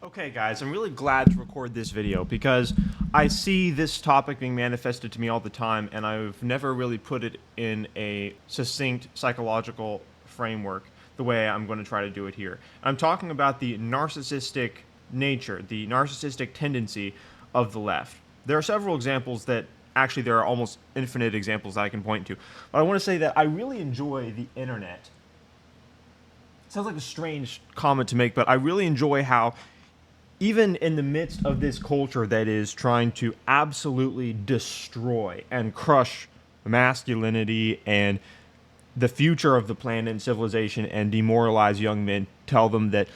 Okay guys, I'm really glad to record this video because I see this topic being manifested to me all the time and I've never really put it in a succinct psychological framework the way I'm going to try to do it here. I'm talking about the narcissistic nature, the narcissistic tendency of the left. There are several examples that, actually there are almost infinite examples that I can point to, but I want to say that I really enjoy the internet. Sounds like a strange comment to make, but I really enjoy how even in the midst of this culture that is trying to absolutely destroy and crush masculinity and the future of the planet and civilization and demoralize young men, tell them that,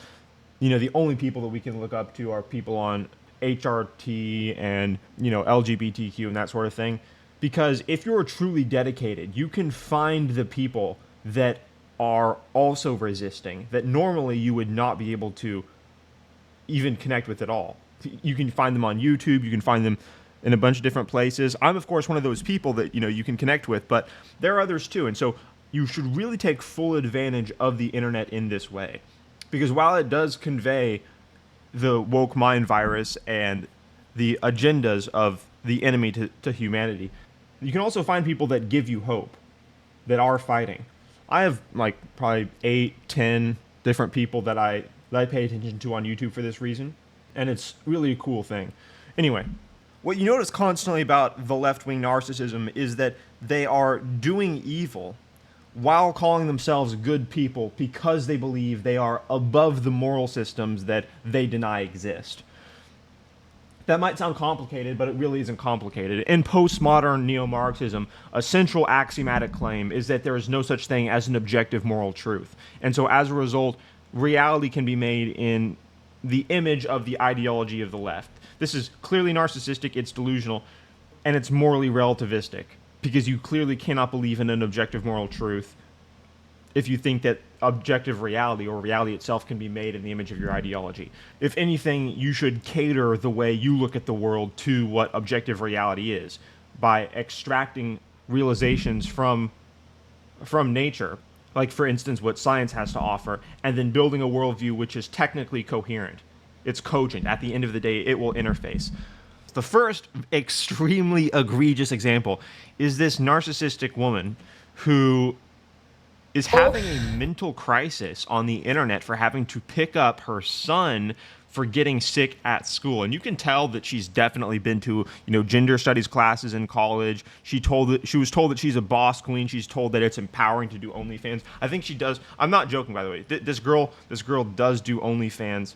you know, the only people that we can look up to are people on HRT and, you know, LGBTQ and that sort of thing. Because if you're truly dedicated, you can find the people that are also resisting, that normally you would not be able to even connect with at all. You can find them on YouTube, you can find them in a bunch of different places. I'm of course one of those people that, you know, you can connect with, but there are others too. And so you should really take full advantage of the internet in this way. Because while it does convey the woke mind virus and the agendas of the enemy to humanity, you can also find people that give you hope, that are fighting. I have like probably 8, 10 different people that I pay attention to on YouTube for this reason, and it's really a cool thing. Anyway, what you notice constantly about the left-wing narcissism is that they are doing evil while calling themselves good people because they believe they are above the moral systems that they deny exist. That might sound complicated, but it really isn't complicated. In postmodern neo-Marxism, a central axiomatic claim is that there is no such thing as an objective moral truth. And so as a result, reality can be made in the image of the ideology of the left. This is clearly narcissistic, it's delusional, and it's morally relativistic, because you clearly cannot believe in an objective moral truth if you think that objective reality or reality itself can be made in the image of your ideology. If anything, you should cater the way you look at the world to what objective reality is by extracting realizations from nature, like for instance what science has to offer, and then building a worldview which is technically coherent. It's cogent. At the end of the day, it will interface. The first extremely egregious example is this narcissistic woman who is having a mental crisis on the internet for having to pick up her son for getting sick at school. And you can tell that she's definitely been to, you know, gender studies classes in college. She was told that she's a boss queen. She's told that it's empowering to do OnlyFans. I think she does. I'm not joking, by the way. This girl does do OnlyFans.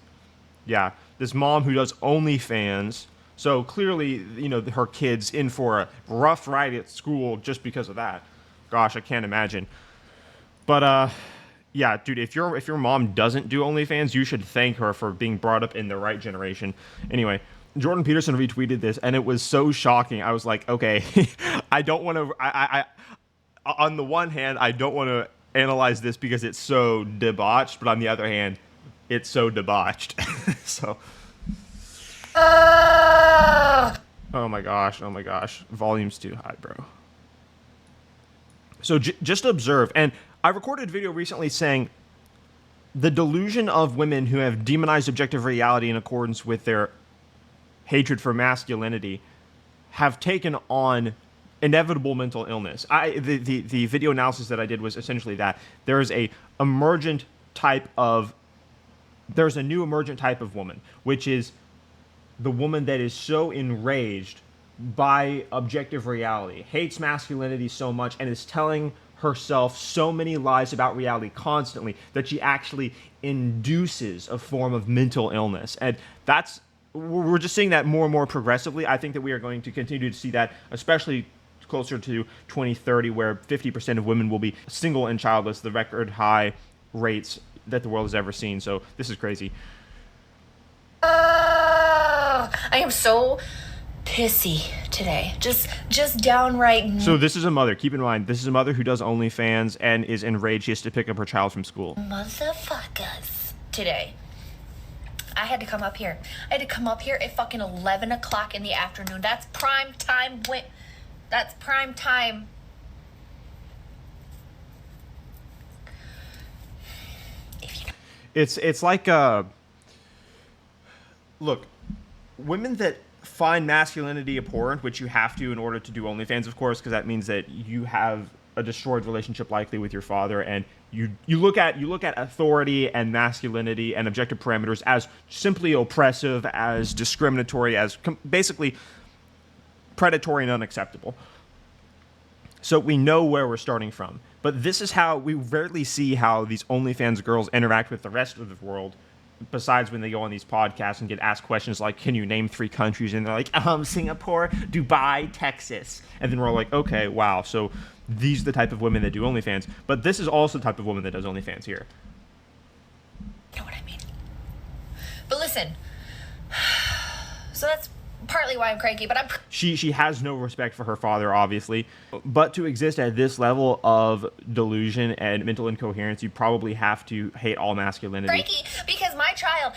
Yeah, this mom who does OnlyFans. So clearly, you know, her kid's in for a rough ride at school just because of that. Gosh, I can't imagine. But yeah, dude, if your mom doesn't do OnlyFans, you should thank her for being brought up in the right generation. Anyway, Jordan Peterson retweeted this, and it was so shocking. I was like, okay, I don't want to. I on the one hand, I don't want to analyze this because it's so debauched, but on the other hand, it's so debauched. So. Oh my gosh, volume's too high, bro. So just observe, and I recorded a video recently saying the delusion of women who have demonized objective reality in accordance with their hatred for masculinity have taken on inevitable mental illness. The video analysis that I did was essentially that. There's a new emergent type of woman, which is the woman that is so enraged by objective reality, hates masculinity so much, and is telling herself so many lies about reality constantly that she actually induces a form of mental illness. And we're just seeing that more and more progressively. I think that we are going to continue to see that, especially closer to 2030, where 50% of women will be single and childless, the record high rates that the world has ever seen. So this is crazy. I am so pissy today. Just downright. So this is a mother. Keep in mind, this is a mother who does OnlyFans and is enraged she has to pick up her child from school. Motherfuckers. Today, I had to come up here. At fucking 11 o'clock in the afternoon. That's prime time. That's prime time. It's like look, women that find masculinity abhorrent, which you have to in order to do OnlyFans, of course, because that means that you have a destroyed relationship likely with your father, and you look at authority and masculinity and objective parameters as simply oppressive, as discriminatory, as basically predatory and unacceptable. So we know where we're starting from. But this is how we rarely see how these OnlyFans girls interact with the rest of the world, besides when they go on these podcasts and get asked questions like, can you name 3 countries? And they're like, Singapore, Dubai, Texas. And then we're all like, okay, wow. So these are the type of women that do OnlyFans. But this is also the type of woman that does OnlyFans here. You know what I mean? But listen, so that's partly why I'm cranky, but I'm... She has no respect for her father, obviously. But to exist at this level of delusion and mental incoherence, you probably have to hate all masculinity. Cranky, because my child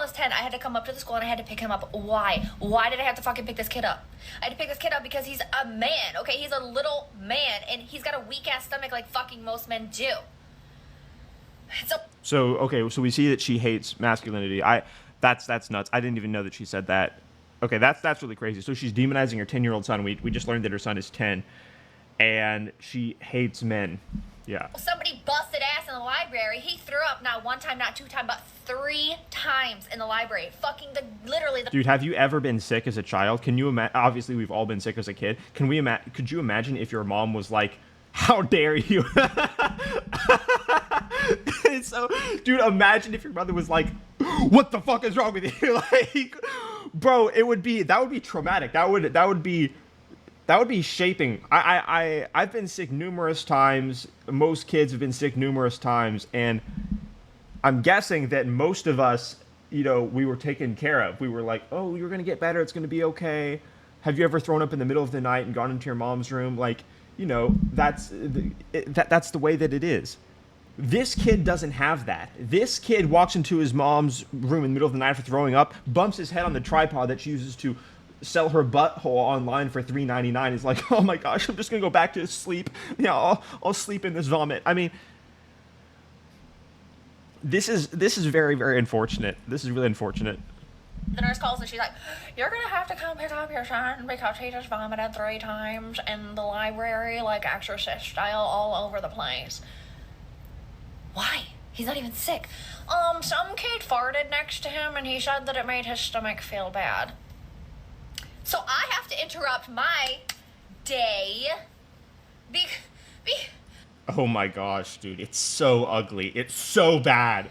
is 10. I had to come up to the school and I had to pick him up. Why? Why did I have to fucking pick this kid up? I had to pick this kid up because he's a man, okay? He's a little man, and he's got a weak-ass stomach like fucking most men do. So we see that she hates masculinity. That's nuts. I didn't even know that she said that. Okay, that's really crazy. So she's demonizing her 10-year-old son. We just learned that her son is 10, and she hates men. Yeah. Somebody busted ass in the library. He threw up not 1 time, not 2 times, but 3 times in the library. Fucking literally. Dude, have you ever been sick as a child? Can you imagine? Obviously, we've all been sick as a kid. Could you imagine if your mom was like, "How dare you?" So, dude, imagine if your mother was like, "What the fuck is wrong with you?" Like, bro, that would be traumatic. That would be shaping. I've been sick numerous times. Most kids have been sick numerous times, and I'm guessing that most of us, we were taken care of. We were like, "Oh, you're gonna get better. It's gonna be okay." Have you ever thrown up in the middle of the night and gone into your mom's room? Like, that's the way that it is. This kid doesn't have that. This kid walks into his mom's room in the middle of the night for throwing up, bumps his head on the tripod that she uses to sell her butthole online for $3.99. Is like, oh my gosh, I'm just gonna go back to sleep. Yeah, I'll sleep in this vomit. I mean, this is very, very unfortunate. This is really unfortunate. The nurse calls and she's like, "You're gonna have to come pick up your son because he just vomited 3 times in the library, like exorcist style, all over the place." Why? He's not even sick. Some kid farted next to him and he said that it made his stomach feel bad. So I have to interrupt my day. Oh my gosh, dude, it's so ugly. It's so bad.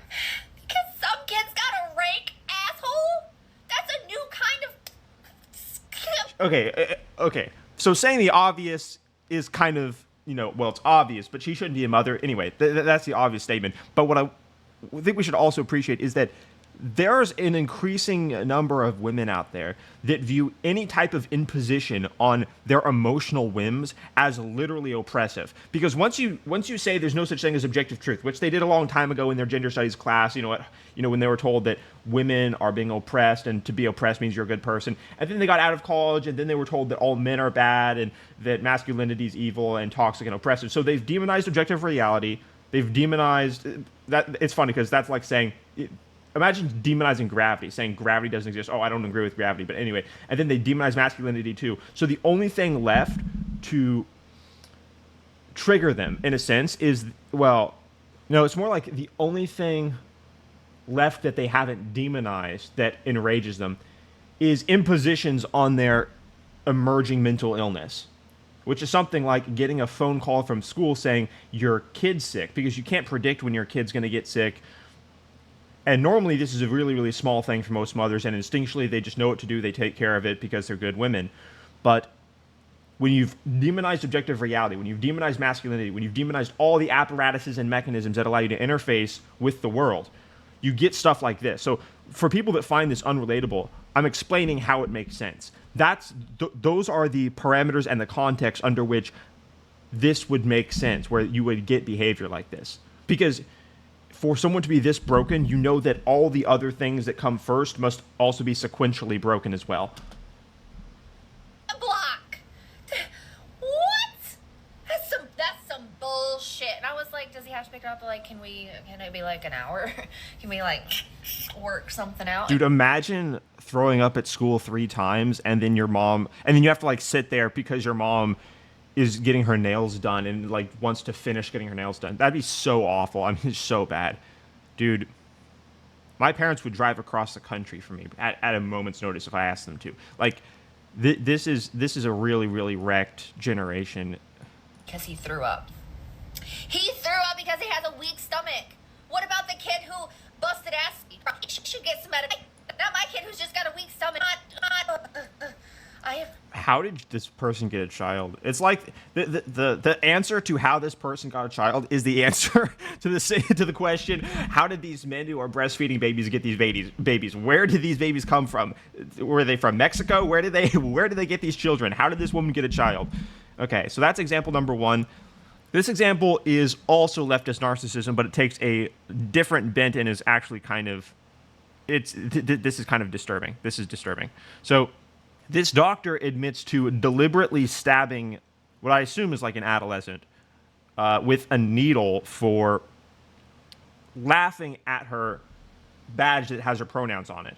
Because some kid's got a rake asshole? That's a new kind of... Okay. So saying the obvious is kind of, well, it's obvious, but she shouldn't be a mother. Anyway, that's the obvious statement. But what I think we should also appreciate is that there's an increasing number of women out there that view any type of imposition on their emotional whims as literally oppressive. Because once you say there's no such thing as objective truth, which they did a long time ago in their gender studies class, when they were told that women are being oppressed and to be oppressed means you're a good person, and then they got out of college and then they were told that all men are bad and that masculinity is evil and toxic and oppressive. So they've demonized objective reality. They've demonized that. It's funny because that's like saying. Imagine demonizing gravity, saying gravity doesn't exist. Oh, I don't agree with gravity, but anyway. And then they demonize masculinity too. So the only thing left to trigger them, in a sense, is, well, no, it's more like the only thing left that they haven't demonized that enrages them is impositions on their emerging mental illness, which is something like getting a phone call from school saying your kid's sick, because you can't predict when your kid's going to get sick. And normally this is a really, really small thing for most mothers, and instinctually they just know what to do. They take care of it because they're good women. But when you've demonized objective reality, when you've demonized masculinity, when you've demonized all the apparatuses and mechanisms that allow you to interface with the world, you get stuff like this. So for people that find this unrelatable, I'm explaining how it makes sense. Those are the parameters and the context under which this would make sense, where you would get behavior like this. Because for someone to be this broken, you know that all the other things that come first must also be sequentially broken as well. Block. What? That's some bullshit. And I was like, does he have to pick her up? Like, can it be like an hour? Can we like work something out. Dude, imagine throwing up at school 3 times and then your mom, and then you have to like sit there because your mom is getting her nails done and like wants to finish getting her nails done. That'd be so awful. I mean, it's so bad. Dude, my parents would drive across the country for me at a moment's notice if I asked them to. Like, this is a really, really wrecked generation. Because he threw up. He threw up because he has a weak stomach. What about the kid who busted ass? He should get some medication. Not my kid who's just got a weak stomach. How did this person get a child? It's like the answer to how this person got a child is the answer to the question, how did these men who are breastfeeding babies get these babies? Where did these babies come from? Were they from Mexico? Where did they get these children? How did this woman get a child? Okay, so that's example number 1. This example is also leftist narcissism, but it takes a different bent and is actually kind of, this is kind of disturbing. This is disturbing. So this doctor admits to deliberately stabbing what I assume is like an adolescent with a needle for laughing at her badge that has her pronouns on it.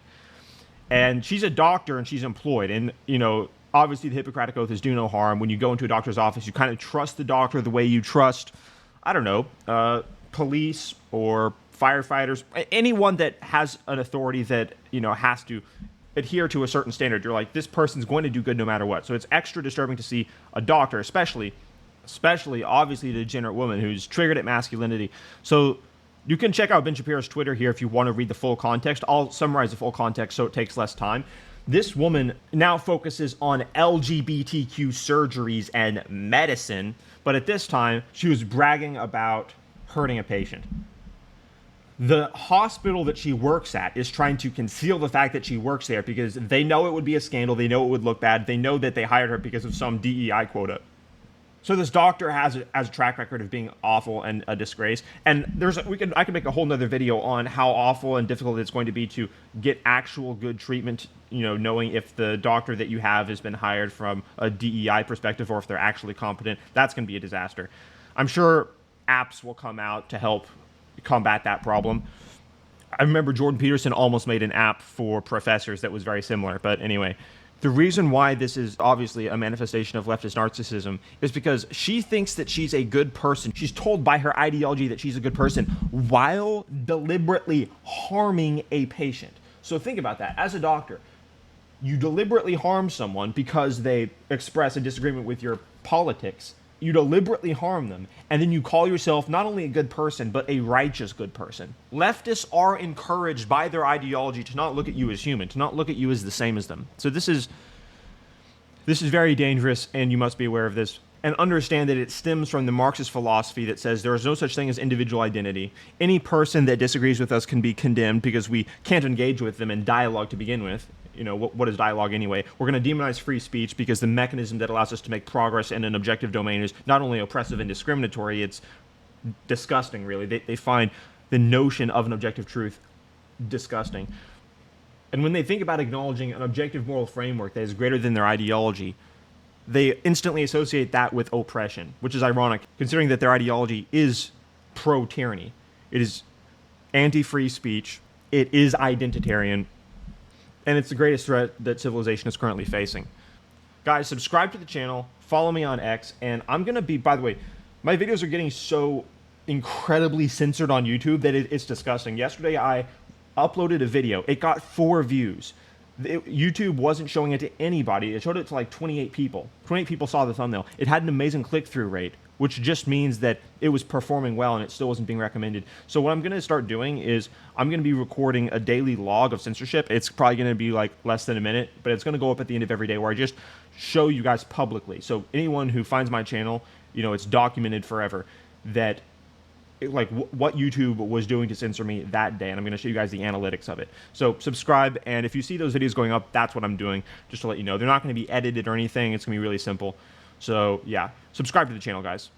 And she's a doctor and she's employed. And, you know, obviously the Hippocratic Oath is do no harm. When you go into a doctor's office, you kind of trust the doctor the way you trust, I don't know, police or firefighters, anyone that has an authority that, you know, has to adhere to a certain standard. You're like, this person's going to do good no matter what. So it's extra disturbing to see a doctor, especially obviously a degenerate woman who's triggered at masculinity. So you can check out Ben Shapiro's Twitter here if you want to read the full context. I'll summarize the full context so it takes less time. This woman now focuses on LGBTQ surgeries and medicine, but at this time, she was bragging about hurting a patient. The hospital that she works at is trying to conceal the fact that she works there because they know it would be a scandal. They know it would look bad. They know that they hired her because of some DEI quota. So this doctor has a track record of being awful and a disgrace. And I can make a whole nother video on how awful and difficult it's going to be to get actual good treatment, you know, knowing if the doctor that you have has been hired from a DEI perspective or if they're actually competent. That's going to be a disaster. I'm sure apps will come out to help combat that problem. I remember Jordan Peterson almost made an app for professors that was very similar. But anyway, the reason why this is obviously a manifestation of leftist narcissism is because she thinks that she's a good person. She's told by her ideology that she's a good person while deliberately harming a patient. So think about that. As a doctor, you deliberately harm someone because they express a disagreement with your politics. You deliberately harm them, and then you call yourself not only a good person, but a righteous good person. Leftists are encouraged by their ideology to not look at you as human, to not look at you as the same as them. So this is very dangerous, and you must be aware of this. And understand that it stems from the Marxist philosophy that says there is no such thing as individual identity. Any person that disagrees with us can be condemned because we can't engage with them in dialogue to begin with. You know, what is dialogue anyway? We're going to demonize free speech because the mechanism that allows us to make progress in an objective domain is not only oppressive and discriminatory, it's disgusting, really. They find the notion of an objective truth disgusting. And when they think about acknowledging an objective moral framework that is greater than their ideology, they instantly associate that with oppression, which is ironic, considering that their ideology is pro-tyranny. It is anti-free speech. It is identitarian. And it's the greatest threat that civilization is currently facing. Guys, subscribe to the channel, follow me on X, and I'm going to be, by the way, my videos are getting so incredibly censored on YouTube that it's disgusting. Yesterday, I uploaded a video. It got 4 views. YouTube wasn't showing it to anybody. It showed it to like 28 people. 28 people saw the thumbnail. It had an amazing click-through rate, which just means that it was performing well and it still wasn't being recommended. So what I'm going to start doing is I'm going to be recording a daily log of censorship. It's probably going to be like less than a minute, but it's going to go up at the end of every day where I just show you guys publicly. So anyone who finds my channel, you know, it's documented forever that what YouTube was doing to censor me that day, and I'm going to show you guys the analytics of it. So subscribe, and if you see those videos going up, that's what I'm doing, just to let you know. They're not going to be edited or anything. It's going to be really simple. So yeah, subscribe to the channel, guys.